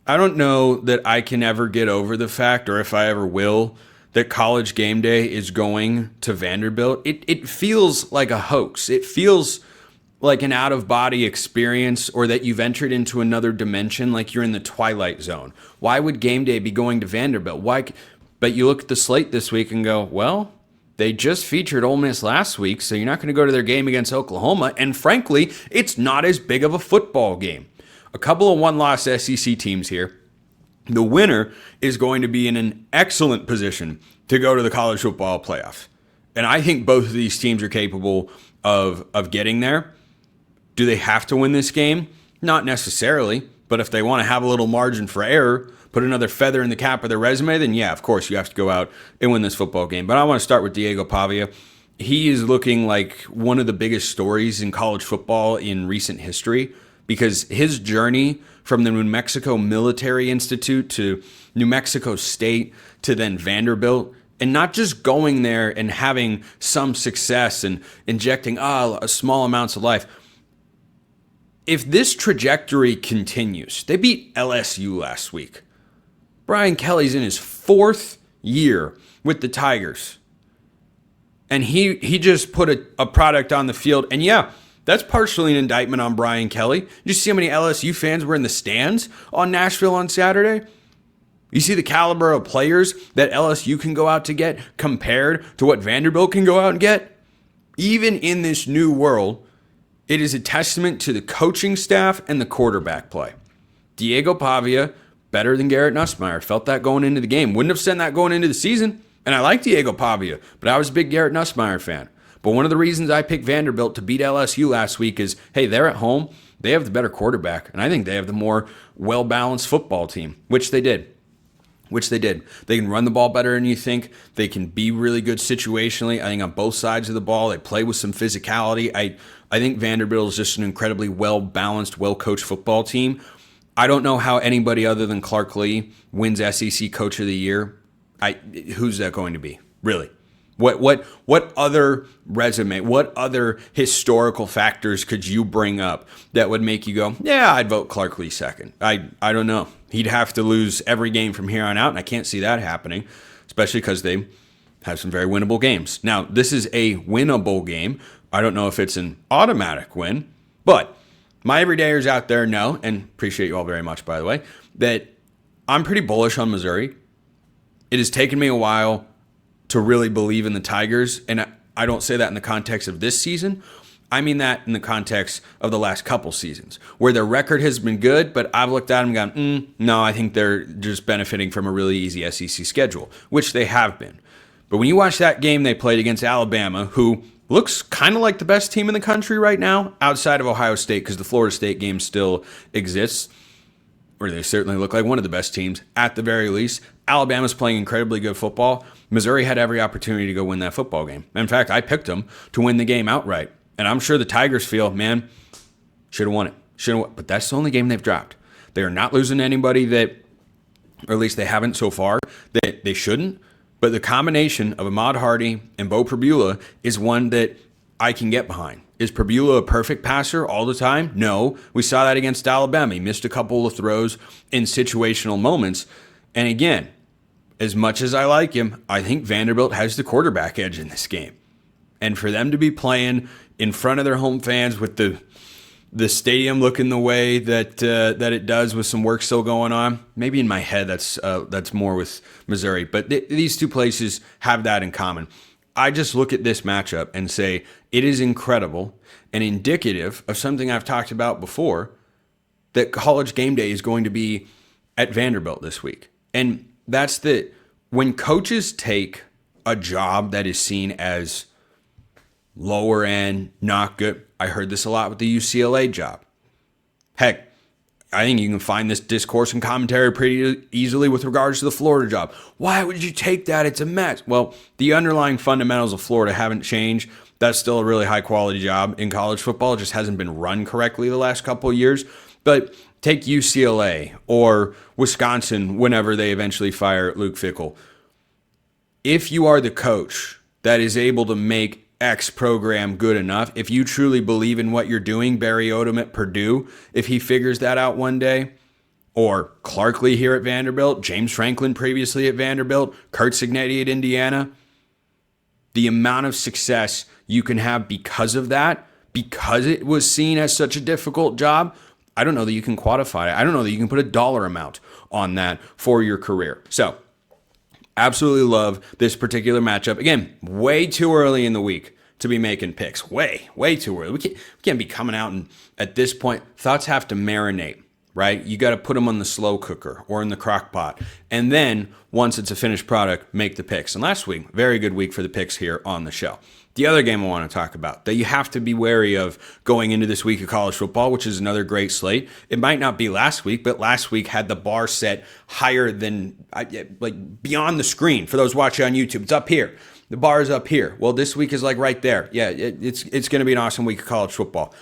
I don't know that I can ever get over the fact, or if I ever will, that College Game Day is going to Vanderbilt. It feels like a hoax. It feels like an out-of-body experience, or that you've entered into another dimension, like you're in the Twilight Zone. Why would Game Day be going to Vanderbilt? Why? But you look at the slate this week and go, well, they just featured Ole Miss last week, so you're not going to go to their game against Oklahoma. And frankly, it's not as big of a football game. A couple of one-loss SEC teams here. The winner is going to be in an excellent position to go to the college football playoff. And I think both of these teams are capable of getting there. Do they have to win this game? Not necessarily. But if they want to have a little margin for error, put another feather in the cap of their resume, then yeah, of course, you have to go out and win this football game. But I want to start with Diego Pavia. He is looking like one of the biggest stories in college football in recent history, because his journey from the New Mexico Military Institute to New Mexico State to then Vanderbilt, and not just going there and having some success and injecting small amounts of life. If this trajectory continues, they beat LSU last week. Brian Kelly's in his 4th year with the Tigers. And he just put a product on the field. And yeah, that's partially an indictment on Brian Kelly. Did you see how many LSU fans were in the stands on Nashville on Saturday? You see the caliber of players that LSU can go out to get compared to what Vanderbilt can go out and get? Even in this new world, it is a testament to the coaching staff and the quarterback play. Diego Pavia, better than Garrett Nussmeier. Felt that going into the game. Wouldn't have said that going into the season. And I like Diego Pavia, but I was a big Garrett Nussmeier fan. But one of the reasons I picked Vanderbilt to beat LSU last week is, hey, they're at home. They have the better quarterback. And I think they have the more well-balanced football team, which they did. They can run the ball better than you think. They can be really good situationally. I think on both sides of the ball, they play with some physicality. I think Vanderbilt is just an incredibly well-balanced, well-coached football team. I don't know how anybody other than Clark Lea wins SEC Coach of the Year. Who's that going to be? Really? What other resume, what other historical factors could you bring up that would make you go, yeah, I'd vote Clark Lea second? I don't know. He'd have to lose every game from here on out, and I can't see that happening, especially because they have some very winnable games. Now, this is a winnable game. I don't know if it's an automatic win, but my everydayers out there know, and appreciate you all very much, by the way, that I'm pretty bullish on Missouri. It has taken me a while to really believe in the Tigers, and I don't say that in the context of this season. I mean that in the context of the last couple seasons, where their record has been good, but I've looked at them and gone, no, I think they're just benefiting from a really easy SEC schedule, which they have been. But when you watch that game they played against Alabama, who looks kind of like the best team in the country right now, outside of Ohio State, because the Florida State game still exists, or they certainly look like one of the best teams at the very least. Alabama's playing incredibly good football. Missouri had every opportunity to go win that football game. In fact, I picked them to win the game outright. And I'm sure the Tigers feel, man, should have won it. But that's the only game they've dropped. They are not losing to anybody that, or at least they haven't so far, that they shouldn't. But the combination of Ahmad Hardy and Bo Pribula is one that I can get behind. Is Pribula a perfect passer all the time? No. We saw that against Alabama. He missed a couple of throws in situational moments. And again, as much as I like him, I think Vanderbilt has the quarterback edge in this game. And for them to be playing in front of their home fans with the stadium looking the way that it does with some work still going on, maybe in my head that's more with Missouri. But these two places have that in common. I just look at this matchup and say it is incredible and indicative of something I've talked about before, that College Game Day is going to be at Vanderbilt this week. And that's that when coaches take a job that is seen as lower end, not good. I heard this a lot with the UCLA job. Heck, I think you can find this discourse and commentary pretty easily with regards to the Florida job. Why would you take that? It's a mess. Well, the underlying fundamentals of Florida haven't changed. That's still a really high quality job in college football. It just hasn't been run correctly the last couple of years. But take UCLA or Wisconsin whenever they eventually fire Luke Fickell. If you are the coach that is able to make X program good enough, if you truly believe in what you're doing, Barry Odom at Purdue, if he figures that out one day, or Clark Lea here at Vanderbilt, James Franklin previously at Vanderbilt, Kurt Signetti at Indiana. The amount of success you can have because of that, because it was seen as such a difficult job, I don't know that you can quantify it. I don't know that you can put a dollar amount on that for your career. So, absolutely love this particular matchup. Again, way too early in the week to be making picks. Way too early. We can't be coming out and at this point, thoughts have to marinate, right? You got to put them on the slow cooker or in the crock pot. And then once it's a finished product, make the picks. And last week, very good week for the picks here on the show. The other game I want to talk about that you have to be wary of going into this week of college football, which is another great slate. It might not be last week, but last week had the bar set higher than, like beyond the screen. For those watching on YouTube, it's up here. The bar is up here. Well, this week is like right there. Yeah, it's going to be an awesome week of college football.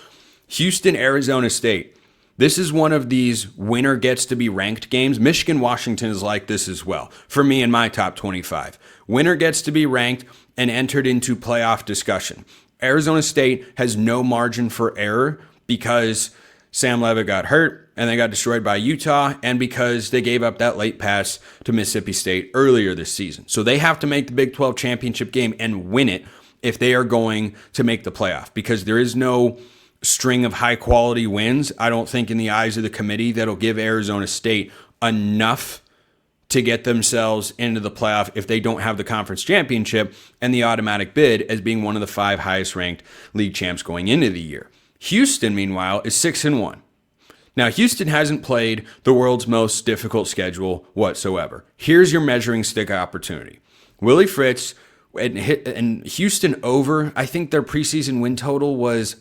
Houston, Arizona State. This is one of these winner gets to be ranked games. Michigan, Washington is like this as well. For me in my top 25. Winner gets to be ranked and entered into playoff discussion. Arizona State has no margin for error because Sam Levitt got hurt and they got destroyed by Utah and because they gave up that late pass to Mississippi State earlier this season. So they have to make the Big 12 championship game and win it if they are going to make the playoff because there is no string of high quality wins, I don't think, in the eyes of the committee that'll give Arizona State enough to get themselves into the playoff if they don't have the conference championship and the automatic bid as being one of the 5 highest ranked league champs going into the year. Houston, meanwhile, is 6-1. Now, Houston hasn't played the world's most difficult schedule whatsoever. Here's your measuring stick opportunity. Willie Fritz and Houston over, I think their preseason win total was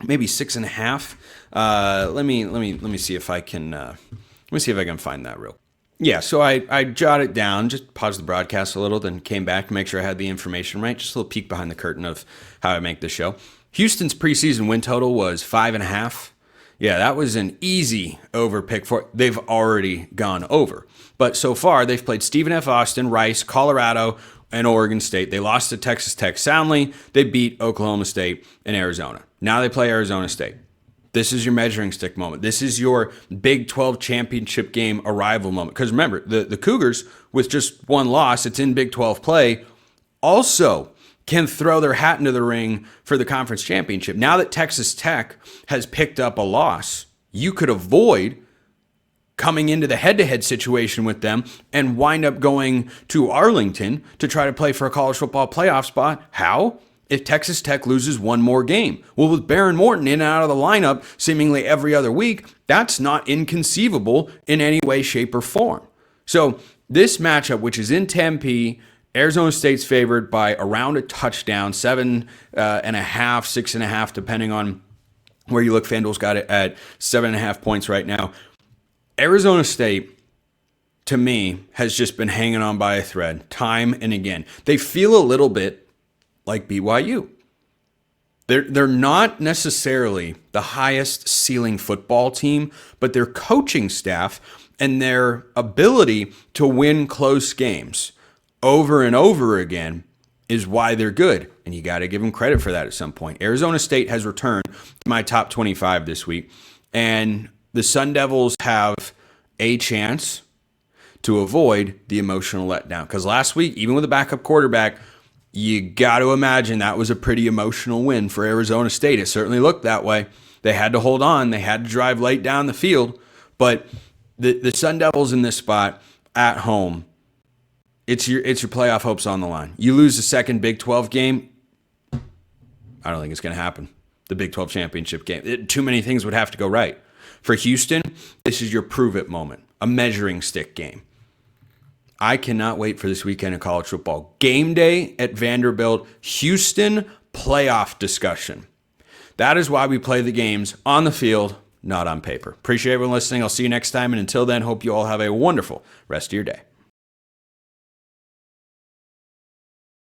maybe 6.5. Let me see if I can find that real. Yeah, so I jotted it down, just paused the broadcast a little, then came back to make sure I had the information right. Just a little peek behind the curtain of how I make this show. Houston's preseason win total was 5.5. Yeah, that was an easy over pick for. They've already gone over, but so far they've played Stephen F. Austin, Rice, Colorado, and Oregon State. They lost to Texas Tech soundly. They beat Oklahoma State and Arizona. Now they play Arizona State. This is your measuring stick moment. This is your Big 12 championship game arrival moment. Because remember, the Cougars, with just one loss, it's in Big 12 play, also can throw their hat into the ring for the conference championship. Now that Texas Tech has picked up a loss, you could avoid coming into the head-to-head situation with them and wind up going to Arlington to try to play for a college football playoff spot. How? If Texas Tech loses one more game. Well, with Baron Morton in and out of the lineup seemingly every other week, that's not inconceivable in any way, shape, or form. So this matchup, which is in Tempe, Arizona State's favored by around a touchdown, 7.5, 6.5, depending on where you look. FanDuel's got it at 7.5 points right now. Arizona State, to me, has just been hanging on by a thread time and again. They feel a little bit like BYU. They're not necessarily the highest ceiling football team, but their coaching staff and their ability to win close games over and over again is why they're good. And you got to give them credit for that at some point. Arizona State has returned to my top 25 this week, and the Sun Devils have a chance to avoid the emotional letdown. Because last week, even with a backup quarterback, you got to imagine that was a pretty emotional win for Arizona State. It certainly looked that way. They had to hold on. They had to drive late down the field. But the Sun Devils in this spot at home, it's your playoff hopes on the line. You lose the second Big 12 game, I don't think it's going to happen. The Big 12 championship game. Too many things would have to go right. For Houston, this is your prove-it moment, a measuring stick game. I cannot wait for this weekend of college football. Game day at Vanderbilt, Houston playoff discussion. That is why we play the games on the field, not on paper. Appreciate everyone listening. I'll see you next time. And until then, hope you all have a wonderful rest of your day.